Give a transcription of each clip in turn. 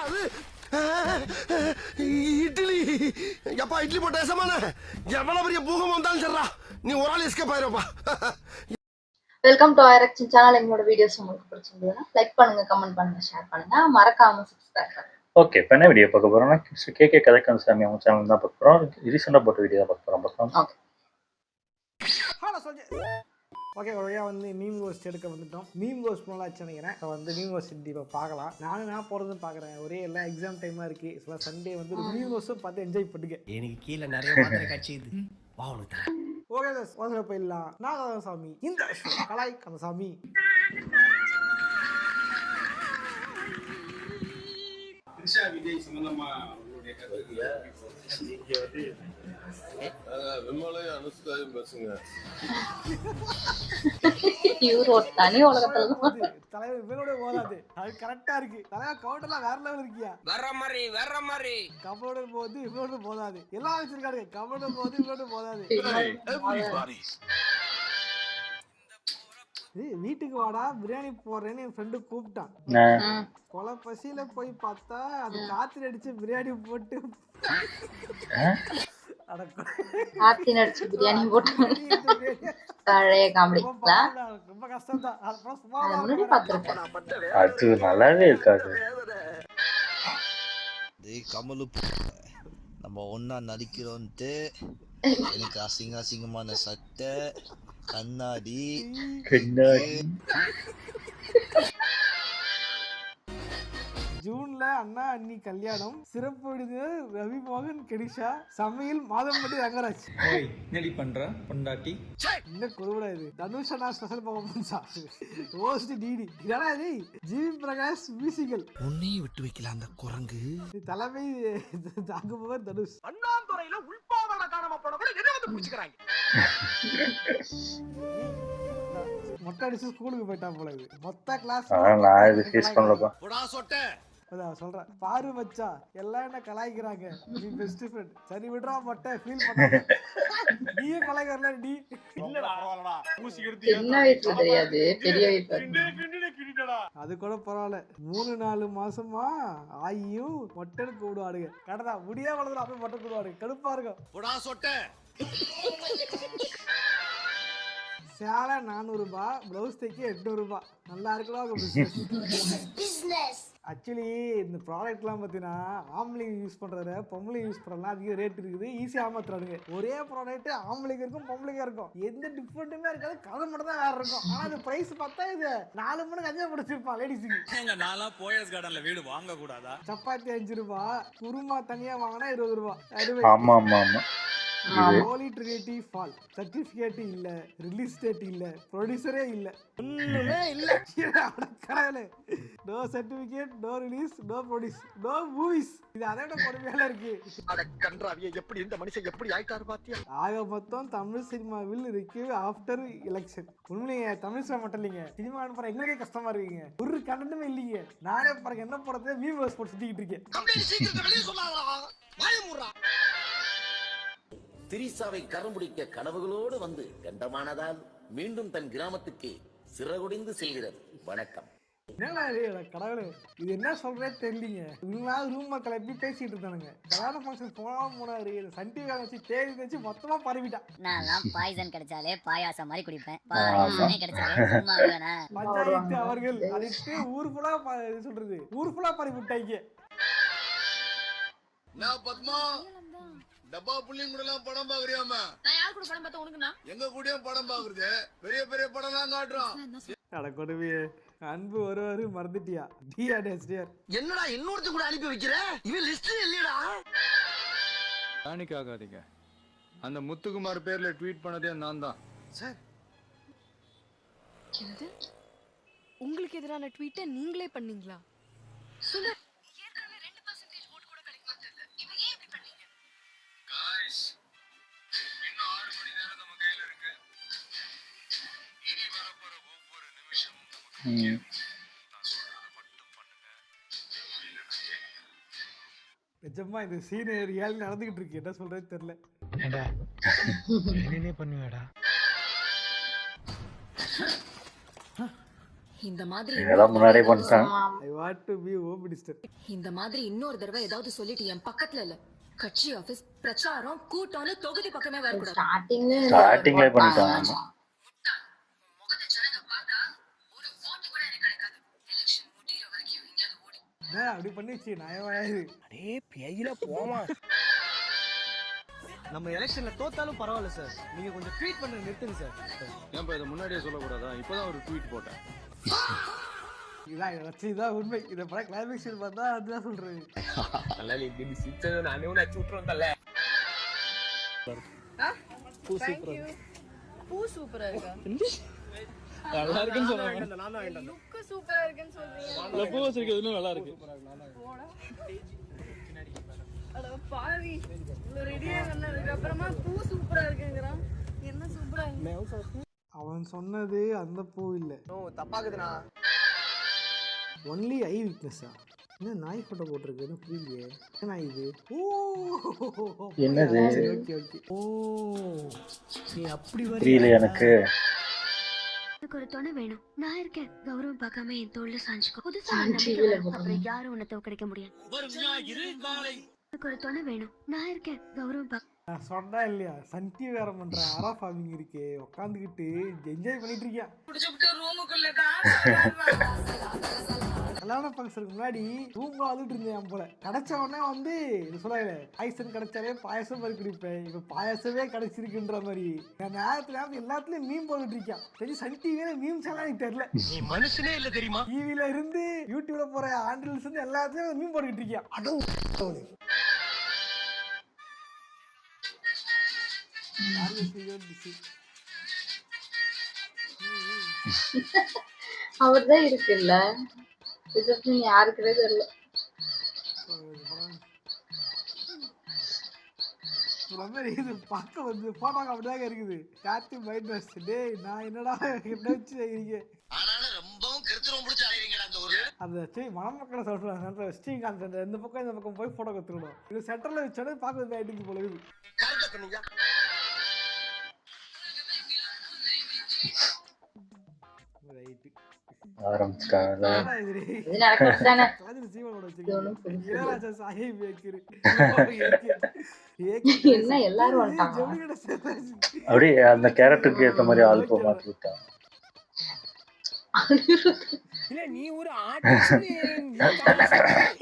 அது இட்லி. எப்பா இட்லி போட்ட சமான எவ்வளவு பெரிய பூகம் வந்தாலும் சரிடா, நீ ஒரு ஆள் எஸ்கேப் ஆயிருப்பா. Welcome to Aarakshan channel. எங்களோட வீடியோஸ் உங்களுக்கு பிடிச்சிருந்ததுன்னா லைக் பண்ணுங்க, கமெண்ட் பண்ணுங்க, ஷேர் பண்ணுங்க, மறக்காம சப்ஸ்கிரைப் பண்ணுங்க. ஓகே, இப்போ என்ன வீடியோ பார்க்க போறோம்னா கேகே கதை கந்தசாமி அவங்க சேனல் தான் பார்க்க போறோம். ரீசெண்டாக போட்ட வீடியோ தான் பார்க்க போறோம். ஓகே ஓகே, ஒழுங்காக வந்து மீம் கோஸ்ட் எடுக்க வந்துட்டோம். மீம் கோஸ்ட் போலாச்சு நினைக்கிறேன். இப்போ வந்து மீம் கோஸ்ட் இப்போ பார்க்கலாம். நான் போகிறதும் பார்க்குறேன். ஒரே எல்லாம் எக்ஸாம் டைமாக இருக்குது. சில சண்டே வந்து ஒரு மீம் கோஸ்ட்டும் பார்த்து என்ஜாய் பண்ணிக்க. எனக்கு கீழே நிறைய மாத்திரை காட்சி இது வா உனக்கு தரேன். ஓகே முதல்ல போயிடலாம். நான் கந்தசாமி, இந்த கலாய் கந்தசாமி. விஜய் சம்பந்தமா விமலையும் அனுஷ்காயும் பேசுங்க. இவர் ஒரு தனி உலகத்துல தலைவர் இவரோட போதாது. அது கரெக்டா இருக்கு. தலைவர் கவுண்டர்லாம் வேற லெவல் இருக்கியா. வேற மாதிரி கபோர்டர் போது இவரோட போதாது. எல்லாம் வச்சிருக்காரு. கபோர்டர் போது இவரோட போதாது. வீட்டுக்கு வாடா பிரியாணி போடுறேன்னு என் ஃப்ரெண்டு கூப்பிட்டான். கொலை பசியில போய் பார்த்தா அது காத்துல அடிச்சு பிரியாணி போட்டு ஆத்தி நடிச்சு பிரியாணி போட்டு பழைய காமெடி ரொம்ப கஷ்டம் தான். அது நல்லாவே இருக்காது. கமலு நம்ம ஒன்னா நடிக்கிறோன்ட்டு எனக்கு அசிங்கமான சட்டை, கண்ணாடி. ஜூன்ல அண்ணா அண்ணி கல்யாணம், சிறப்பு விருந்தினர் ரவி மோகன், கெடிஷா, சமையல் மாதம்பட்டி ரங்கராஜ். என்னடி பண்ற பொண்டாட்டி? என்ன கொடுவிடா இது. தனுஷ் அண்ணா ஸ்பெஷல் பர்ஃபார்மன்ஸா, ரோஸ்ட் டிடி இதெல்லாம் இது. GV Prakash musical. உன்னையும் விட்டு வைக்கல அந்த குரங்கு. தலைமை தாங்குபவர் தனுஷ். அண்ணாந்துறையில உள்பாவாட காணாம போன கூட என்ன வந்து பிடிச்சுக்கிறாங்க. மொட்டை அடிச்சு ஸ்கூலுக்கு போயிட்டா போல இது. மொத்த கிளாஸ் நான் இது ஃபேஸ் பண்ணலப்பா. சொல்றேன் பாரு மச்சா, எல்லாம் என்ன கலாய்க்கிறாங்க. நீ பெஸ்ட் ஃப்ரெண்ட். சரி விடுறா மொட்டை, ஃபீல் பண்ணாத. நீயே கலாய்க்கறல நீ. இல்லடா பரவாயில்லடா, ஊசி எடுத்து சின்ன வயசுல தெரியாது, பெரிய வயசுல அது கூட பரவாயில்ல. 3-4 மாசமா ஆயும் மொட்டைன்னு கூடுவாடுங்க. கடதா முடியா வளர்ந்து அப்படியே மொட்டை கூடுவாடுங்க. கடுப்பா இருக்கும். சேலை 400 ரூபாய், பிளவுஸ் தைக்க 800 ரூபாய். நல்லா இருக்கலாம் பிசினஸ். ஆக்சுவலி இந்த ப்ராடக்ட்லாம் பார்த்தீங்கன்னா ஆம்பளைங்க யூஸ் பண்ணுறத பொம்பளைங்க யூஸ் பண்ணலாம் அதிக ரேட் இருக்குது. ஈஸியாக ஏமாத்துறானுங்க. ஒரே ப்ராடக்ட் ஆம்பளைங்க இருக்கும் பொம்பளைங்க இருக்கும். எந்த டிஃப்ரெண்ட்டுமே இருக்காது. கதை மட்டும் தான் வேற இருக்கும். ஆனால் அது ப்ரைஸ் பார்த்தா இது 4 மணிக்கு 5 படிச்சிருப்பான் லேடிஸுக்கு. நான்லாம் போயஸ் கார்டன்ல வீடு வாங்க கூடாதா? சப்பாத்தி 5 ரூபாய், குருமா தனியாக வாங்கினா 20 ரூபாய். ஆமா ஆமா ஆமா. சர்டிபிகேட் இல்ல, ரிலீஸ் டேட் இல்ல, ப்ரொடியூசரே இல்ல, ஒண்ணுமே இல்ல. கடவுளே, no certificate, no release, no produce, no movies. இது அதோட கொடுமையில இருக்கு. அட கன்றாவியே, எப்படி இந்த மனுஷன் எப்படி ஆயிட்டாரு பாத்தியா. ஆக மொத்தம் தமிழ் சினிமாவில் ரிவ்யூ ஆஃப்டர் எலெக்ஷன். உண்மையே தமிழ் சினிமா மட்டும் இல்லைங்க, சினிமா அனுப்புற எங்களுக்கே கஷ்டமா இருக்குங்க. ஒரு கண்டனமே இல்லைங்க. நானே பாருங்க என்ன போறதே வியூவர்ஸ் போட்டு சுத்திக்கிட்டு இருக்கேன். திரிசாவை கரம்பிடிக்க கனவுகளோடு வந்து கண்டமானதால் மீண்டும் தன் கிராமத்துக்கு சிறகுடிந்து செல்கிறது. வணக்கம். என்னடா இது கடவுளே, இது என்ன சொல்றே தெரியலீங்க. இவங்களாவது ரூம் மக்கள் எப்படி பேசிட்டு இருக்கானுங்க. கல்யாண ஃபங்க்ஷன் போனாரு சன் டிவி வச்சு தேடி வச்சு மொத்தமா பரவிட்டான். நான் பாய்சன் கிடைச்சாலே பாயாசம் மாதிரி குடிப்பேன். பஞ்சாயத்து அவர்கள் அதுக்கு ஊர் ஃபுல்லா சொல்றது, ஊர் ஃபுல்லா பரவி விட்டாங்க. பத்மா டப்பா புள்ளிங்க கூட எல்லாம் படம் பாக்குறியாமா? நான் யார் கூட படம் பார்த்தா உனக்குனா? எங்க கூடயே படம் பாக்குறது. பெரிய பெரிய படம் தான் காட்டுறோம். அட கொடுமையே, அன்பு வருவாரு மறந்துட்டியா? டிஆர்எஸ்டிஆர் என்னடா இன்னொருத்த கூட அனுப்பி வைக்கிற? இவன் லிஸ்ட் இல்லையடா. பேனிக் ஆகாதீங்க. அந்த முத்துக்குமார் பேர்ல ட்வீட் பண்ணதே நான் தான் சார். உங்களுக்கு எதிரான ட்வீட்டை நீங்களே பண்ணீங்களா? சொல்லுங்க. இன்னும் 6 மணி நேரம் நம்ம கையில இருக்கு. இனி வரப்போற ஒவ்வொரு நிமிஷமும் நிஜமா இந்த சீன் ரியாலிட்டி நடந்துகிட்டு இருக்கு. என்ன சொல்றது தெரியல. என்னனே பண்ணுவேடா. இந்த மாதிரி இதெல்லாம் முன்னாடியே பண்ணிட்டாங்க. I want to be home minister. இந்த மாதிரி இன்னொரு தடவை ஏதாவது சொல்லிட்டு என் பக்கத்துல இல்ல. கட்சி ஆபீஸ் பிரச்சாரம் கூட்டம்னு தொகுதி பக்கமே வரக்கூடாது. ஸ்டார்டிங்ல பண்ணிட்டாங்க. அப்படி பண்ணிச்சு நயவாயாது. அடே பேயில போமா. நம்ம எலெக்ஷன்ல தோத்தாலும் பரவாயில்ல சார், நீங்க கொஞ்சம் ட்வீட் பண்ண நிறுத்துங்க சார். ஏன்பா இதை முன்னாடியே சொல்லக்கூடாதா? இப்பதான் ஒரு ட்வீட் போட்டேன். இதான் உண்மை. இதை படம் கிளைமேக்ஸ் பார்த்தா அதுதான் சொல்றது. நானே உன்னை சுட்டுறோம் தல்ல. பூ சூப்பரா இருக்கா? நல்லா இருக்குன்னு சொல்றாங்க. லுக் சூப்பரா இருக்குன்னு சொல்றீங்க. அந்த பூ வச்சிருக்கிறது இன்னும் நல்லா இருக்கு. அட பாவி, இவ்வளவு ரெடியா வந்ததுக்கு அப்புறமா பூ சூப்பரா இருக்குங்கறான். என்ன சூப்பரா இருக்கு? அவன் சொன்னது அந்த பூ இல்ல. தப்பாக்குதுண்ணா. ஒன்லி ஐ வீக்னஸா? என்ன நாய் போட்டோ போட்டிருக்கு? என்ன புரியலையே. என்ன இது? ஓ என்னது? Okay okay. ஓ நீ அப்படி புரியல எனக்கு. எனக்கு ஒரு துணை வேணும். நான் இருக்கேன். கௌரவம் பார்க்காம என் தோல்ல சாஞ்சுக்கோ. புதுசா அப்புறம் யாரும் உன்னை தோக்கடிக்க முடியாது. எனக்கு ஒரு துணை வேணும். நான் இருக்கேன். கௌரவம் பார்க்க. நான் சொன்னா இல்லையா, சன் டிவி வேற பண்ற அரா ஃபார்மிங் இருக்கே, உட்காந்துக்கிட்டு என்ஜாய் பண்ணிட்டு இருக்கேன். கல்யாண ஃபங்க்ஷனுக்கு முன்னாடி ரூம்ல வந்துட்டு இருந்தேன் போல. கிடைச்ச உடனே வந்து இது சொல்லல, பாயசம் கிடைச்சாலே பாயசம் மாதிரி குடிப்பேன். இப்ப பாயசமே கிடைச்சிருக்குன்ற மாதிரி நேரத்துல எல்லாத்துலயும் மீன் போட்டுட்டு இருக்கேன். சரி சன் டிவியில மீம்ஸ் எல்லாம் எனக்கு தெரியல. நீ மனுஷனே இல்ல தெரியுமா? டிவில இருந்து யூடியூப்ல போற ஆண்டில்ஸ் இருந்து எல்லாத்துலயும் மீன் போட்டுக்கிட்டு இருக்கேன். அடவு அவர்தான் இருக்குல்ல, யாருக்குமே தெரியல. இது பார்க்க வந்து போட்டோ அப்படிதாங்க இருக்குது. Karthi mind wash. டேய் நான் என்னடா என்ன வச்சு செய்றீங்க? ஆனாலும் ரொம்பவும் கிறுத்துறோம் பிடிச்சு அலைவீங்கடா அந்த ஊரு. அந்த சரி மணமக்களை சொல்றாங்க. சென்டர் வச்சிங்க அந்த இந்த பக்கம் இந்த பக்கம் போய் போட்டோ எடுத்துடணும். இது சென்டர்ல வச்சோட பார்க்க பேட்டிங் போல இருக்குது. கரெக்டா சொன்னீங்க. ரைட் ஆரம்பிச்சிட்டாங்கல. இது நடக்குது தானே. ஜீவனோட வச்சிருக்கீங்க. இளையராஜா சாஹிப் ஏக்கிரு. என்ன எல்லாரும் வந்துட்டாங்க. அப்படியே அந்த கேரக்டருக்கு ஏத்த மாதிரி ஆல்பம் மாத்தி விட்டாங்க. இல்ல நீ ஒரு ஆர்டிஸ்ட்.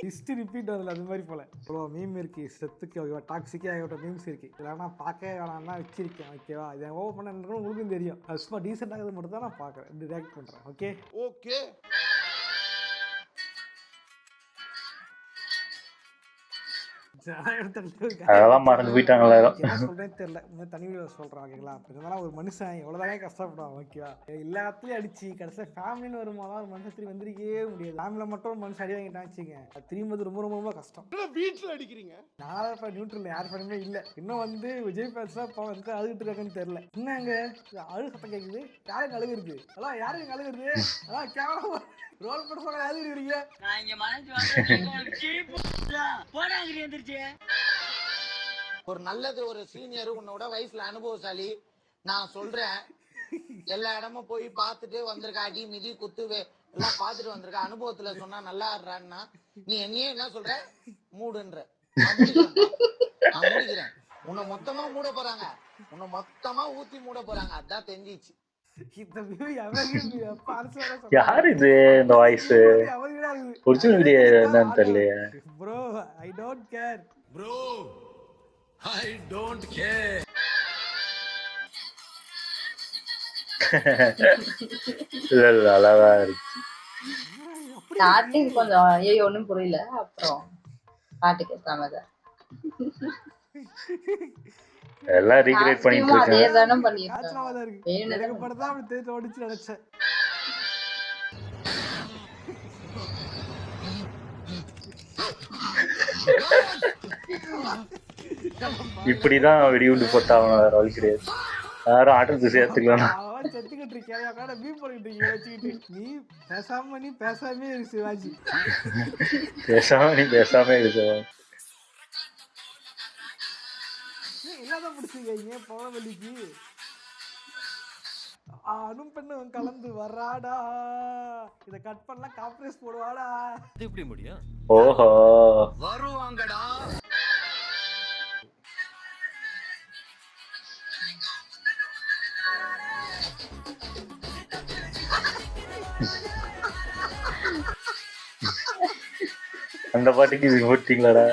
ஹிஸ்டரி ரிப்பீட் ஆகுதுல அது மாதிரி போல. இவ்வளோ மீம் இருக்கு. செத்துக்கு டாக்ஸிக்கே ஆகிட்ட மீம்ஸ் இருக்கு. இதெல்லாம் பார்க்கவே வேணாம்னா வச்சிருக்கேன். ஓகேவா? இதை ஓவர் பண்ண உங்களுக்கும் தெரியும். அது சும்மா டீசென்ட் ஆகுது மட்டும் தான் நான் பார்க்குறேன். இப்படி ரியாக்ட் பண்ணுறேன். Okay okay. அதெல்லாம் மறந்து போயிட்டாங்களா? என்ன சொல்றேன்னு தெரியல. தனி வீடியோ சொல்றேன். ஓகேங்களா? இருந்தாலும் ஒரு மனுஷன் எவ்வளவுதானே கஷ்டப்படுவான். ஓகேவா? எல்லாத்துலயும் அடிச்சு கடைசியில ஃபேமிலின்னு வரும்போது ஒரு மனுஷன் திரும்பி வந்திருக்கவே முடியாது. ஃபேமிலியில மட்டும் ஒரு மனுஷன் அடி வாங்கிட்டான்னு வச்சுங்க, அது திரும்பி ரொம்ப ரொம்ப ரொம்ப கஷ்டம். வீட்டுல அடிக்கிறீங்க. நான் இப்ப நியூட்ரல் யார் ஃபேனுமே இல்ல. இன்னும் வந்து விஜய் ஃபேன்ஸ் தான் இப்போ வந்து அழுகிட்டு இருக்காங்கன்னு தெரியல. என்னங்க அழுகு சத்தம் கேக்குது? யாருக்கு அழுகுறது? அதான் யாருக்கு அழுகுறது? அதான் கேமரா ரோல் பண்ண சொல்ல அழுகுறீங்க. நான் இங்க மனசு போடாங்க. ஒரு நல்லது ஒரு சீனியர் உன்னோட வயசுல அனுபவசாலி. நான் சொல்றேன், எல்லா இடமும் போய் பார்த்துட்டு வந்திருக்க, அடி மிதி குத்து எல்லாம் பார்த்துட்டு வந்திருக்க. அனுபவத்துல சொன்னா நல்லா ஆடுறான்னா நீ என்னையே என்ன சொல்ற? மூடுன்ற. நான் முடிக்கிறேன். உன்னை மொத்தமா மூட போறாங்க. உன்னை மொத்தமா ஊத்தி மூட போறாங்க. அதான் தெரிஞ்சிச்சு. யார் இது இந்த வாய்ஸ்? ஒரிஜினல் வீடியோ என்னன்னு தெரியலையே. Bro I don't care. Bro I don't care. இல்ல அழகா இருக்கு. ஸ்டார்டிங் கொஞ்சம் ஐயோ ஒன்றும் புரியல. அப்புறம் பாட்டு கேட்காம எல்லாம் ரீக்ரியேட் பண்ணிட்டு இருக்காங்க. அதே தானே பண்ணிருக்காங்க. எனக்கு படதான் அப்படி தேடி ஓடிச்சு நினைச்சேன். இப்படிதான் வெடிகுண்டு போட்டா அவன் வேற வழி கிடையாது. யாரும் ஆட்டத்தை சேர்த்துக்கலாம். செத்துக்கிட்டு இருக்கேன். மீன் போட்டுக்கிட்டு இருக்கீங்க வச்சுக்கிட்டு. நீ பேசாம இரு சிவாஜி. பேசாம இருக்கு. என்னதான் பிடிச்சிருக்கீங்க பவளவல்லிக்கு? ஆணும் பெண்ணும் கலந்து வராடா, இத கட் பண்ணலாம் காம்ப்ரமைஸ் போடுவாடா. இது எப்படி முடியும்? ஓஹோ வருவாங்கடா. அந்த பாட்டுக்கு இது போட்டீங்களாடா?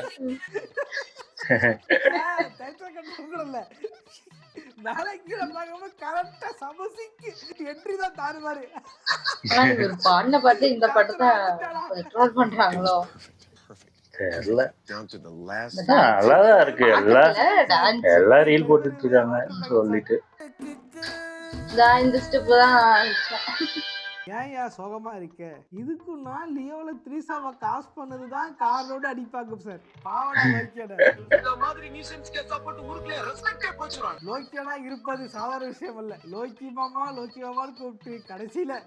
டைட்டில் கட் கூட இல்ல, நாளைக்கு நம்ம கரெக்டா சமசிக்கு என்ட்ரி தான் தாறுமாறு. ஆனா இவர் பாடின பாட்டு இந்த பாட்டு தான் ட்ரோல் பண்றாங்களோ தெரியல. நல்லாதான் இருக்கு. எல்லாம் ரீல் போட்டுட்டு இருக்காங்க சொல்லிட்டு. இந்த ஸ்டெப் தான். ஏன்யா சோகமா இருக்க? இதுக்கு நான் லியோல 3 காசு பண்ணதுதான் காரோட அடிப்பாங்க சார். பாவடா லோக்கியடா. இந்த மாதிரி நியூசன்ஸ்க்கு சப்போர்ட் ஊருக்குள்ள ரெஸ்பெக்டே போச்சுறான். லோக்கியடா இருப்பது சாதாரண விஷயம் அல்ல. லோக்கி மாமான்னு கூப்பிட்டு கடைசியில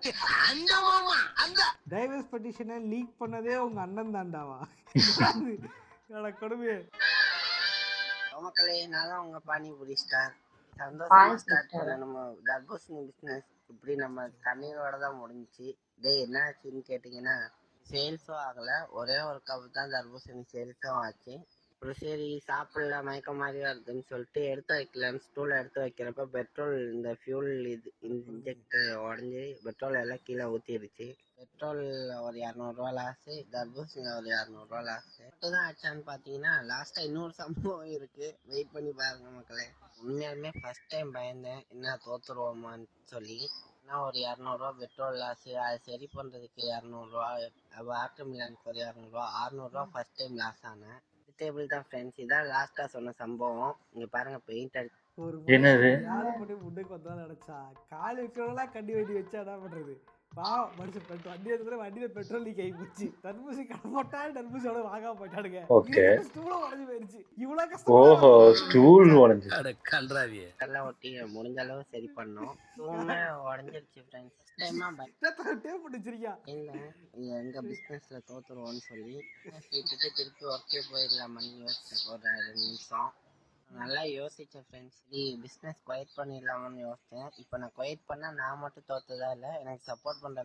அந்த மாமா அந்த டைவர்ஸ் பெட்டிஷனை லீக் பண்ணதே உங்க அண்ணன் தாண்டாவா? கொடுமையே. மக்களே, நான் தான் உங்க பானிபூரி ஸ்டார். பானி சந்தோஷமா ஸ்டார்ட் பண்ண நம்ம தர்பூசணி பிஸ்னஸ் இப்படி நம்ம தண்ணீரோட தான் முடிஞ்சிச்சு. என்ன ஆச்சுன்னு கேட்டிங்கன்னா, சேல்ஸும் ஆகலை. ஒரே ஒரு கப் தான் தர்பூசணி சேல்ஸும் ஆச்சு. அப்புறம் சரி சாப்பிடல, மயக்கம் மாதிரி வருதுன்னு சொல்லிட்டு எடுத்து வைக்கலான்னு ஸ்டூலை எடுத்து வைக்கிறப்ப பெட்ரோல் இந்த ஃபியூல் இது இன்ஜெக்டர் உடஞ்சி பெட்ரோல் எல்லாம் கீழே ஊற்றிடுச்சு. பெட்ரோல் ஒரு 200 லாஸு, தர்பூசணி ஒரு 200 லாஸு மட்டும் தான் ஆச்சான்னு பார்த்தீங்கன்னா, லாஸ்ட்டாக இன்னொரு சம்பவம் இருக்குது. வெயிட் பண்ணி பாருங்க மக்களே. உண்மையாலுமே ஃபர்ஸ்ட் டைம் பயந்தேன், என்ன தோத்துருவோமான்னு சொல்லி. ஏன்னா ஒரு 200 பெட்ரோல் லாஸு, அது சரி பண்ணுறதுக்கு 200, வாட்டர் மிலனுக்கு ஒரு 200, 600 ஃபர்ஸ்ட் டைம் லாஸ் ஆனேன். டேபிள் தான் ஃப்ரெண்ட்ஸ். இதான் லாஸ்ட்டாக சொன்ன சம்பவம். இங்கே பாருங்க, பெயிண்ட் அடி ஒரு என்னது? யாரு பண்ணி முன்னுக்கு வந்தா நினைச்சா கால் வைக்கிறவங்களா கண்டி வண்டி வச்சா என்ன பண்றது? பாவம் மனுஷன் பெட்ரோல் வண்டி எடுத்துல வண்டியில பெட்ரோல் லீக் ஆகி போச்சு. தர்பூசி கடை போட்டா தர்பூசியோட வாங்காம போயிட்டானுங்க. ஸ்டூலும் உடஞ்சு போயிருச்சு. இவ்வளவு கஷ்டம். ஓஹோ, ஸ்டூல் உடஞ்சு. கல்றாவியே எல்லாம் ஒட்டி முடிஞ்ச அளவு சரி பண்ணோம். தூமே உடஞ்சிருச்சு ஃப்ரெண்ட்ஸ். டேப் வச்சிருக்கியா? இல்லை எங்க பிஸ்னஸ்ல தோத்துருவோம்னு சொல்லி விட்டுட்டு திருப்பி ஒர்க்கே போயிடலாமான்னு யோசிச்சேன் ஒரு 2 நிமிஷம். நல்லா யோசிச்சேன் ஃப்ரெண்ட்ஸ். பிஸ்னஸ் குவைட் பண்ணிடலாமான்னு யோசித்தேன். இப்போ நான் குவைட் பண்ணால் நான் மட்டும் தோத்ததா இல்லை, எனக்கு சப்போர்ட் பண்ணுற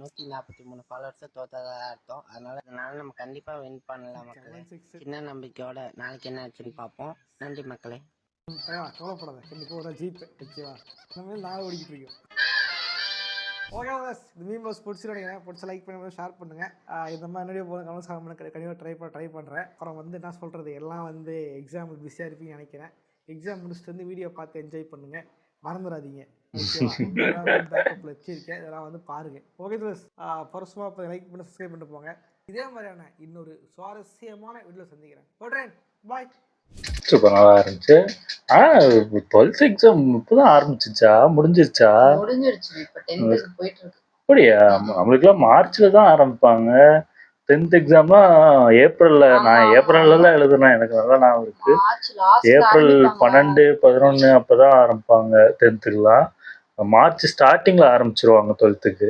143 ஃபாலோவர்ஸை தோத்ததா அர்த்தம். அதனால நம்ம கண்டிப்பாக வின் பண்ணலாம் மக்களே. சின்ன நம்பிக்கையோட நாளைக்கு என்ன ஆச்சுன்னு பார்ப்போம். நன்றி மக்களே. கவலைப்படாத, இன்னைக்கு ஒரு ஜீப் ஓகேவா? நம்ம நாள் ஓடிக்கிட்டு இருக்கோம். ஓகே பஸ், இந்த மீம் பஸ் பிடிச்சிருக்கேன். பிடிச்ச லைக் பண்ணி ஷேர் பண்ணுங்கள். இந்த மாதிரி நிறைய போகிற கமெண்ட்ஸ் கண்டிப்பாக ட்ரை பண்ணுறேன். அப்புறம் என்ன சொல்கிறது, எல்லாம் எக்ஸாம் பிஸியாக இருப்பீங்கன்னு நினைக்கிறேன். எக்ஸாம் முடிச்சுட்டு வீடியோ பார்த்து என்ஜாய் பண்ணுங்கள், மறந்துடாதீங்க ஓகேவா? பேக்கப்பில் வச்சுருக்கேன், இதெல்லாம் பாருங்கள். ஓகே பஸ், பரசுமா இப்போ லைக் பண்ணி சப்ஸ்கிரைப் பண்ணிட்டு போங்க. இதே மாதிரியான இன்னொரு சுவாரஸ்யமான வீடியோ சந்திக்கிறேன். ஓட்றேன், பாய். சூப்பர், நல்லா இருந்துச்சு. 12th எக்ஸாம் இப்பதான் ஆரம்பிச்சிச்சா முடிஞ்சிருச்சா? முடிஞ்சிருச்சு, இப்போ 10th போயிட்டு இருக்கு. அப்படியா? நம்மளுக்குலாம் மார்ச்ல தான் ஆரம்பிப்பாங்க. 10th எக்ஸாம்லாம் ஏப்ரல்ல. நான் ஏப்ரல்ல தான் எழுதுனேன், எனக்கு நல்லா ஞாபகம் இருக்கு. ஏப்ரல் 12, 11 அப்பதான் ஆரம்பிப்பாங்க 10th. மார்ச் ஸ்டார்டிங்ல ஆரம்பிச்சிருவாங்க 12th.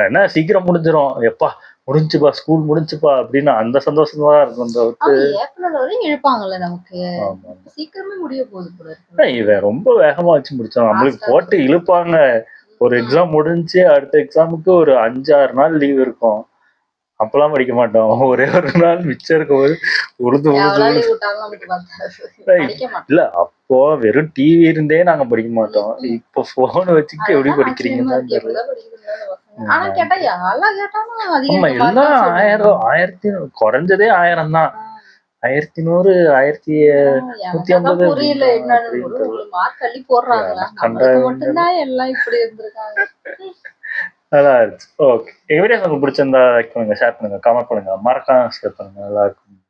என்ன சீக்கிரம் முடிஞ்சிடும், எப்பா முடிஞ்சுப்பா ஸ்கூல் முடிஞ்சுப்பா அப்படின்னு அந்த சந்தோஷம் தான் இருக்கும். ஏப்ரல் வரையும் இழுப்பாங்கல்ல, நமக்கு சீக்கிரமே முடிய போகுது போல. இவன் ரொம்ப வேகமா வச்சு முடிச்சான். நம்மளுக்கு போட்டு இழுப்பாங்க. ஒரு எக்ஸாம் முடிஞ்சு அடுத்த எக்ஸாமுக்கு ஒரு 5-6 நாள் லீவ் இருக்கும். அப்பெல்லாம் படிக்க மாட்டோம். ஒரே ஒரு நாள் மிச்சம் இருக்கும்போது உழுது இல்ல. அப்போ வெறும் டிவி இருந்தே நாங்க படிக்க மாட்டோம். இப்போ போன் வச்சுக்கிட்டு எப்படி படிக்கிறீங்கன்னு தான் தெரியல. ஆமா, எல்லாம் 1000 குறைஞ்சதே 1000 தான். 1100, 1150 புரியல என்னன்னு. மார்க் அள்ளி போடுறாங்களா? மட்டும்தான் எல்லாம் இப்படி இருந்திருக்காங்க. நல்லா இருந்துச்சு. ஓகே, வீடியோ உங்களுக்கு பிடிச்சிருந்தா லைக் பண்ணுங்க, ஷேர் பண்ணுங்க, கமெண்ட் பண்ணுங்க, மறக்காம ஷேர் பண்ணுங்க. நல்லா இருக்கும்.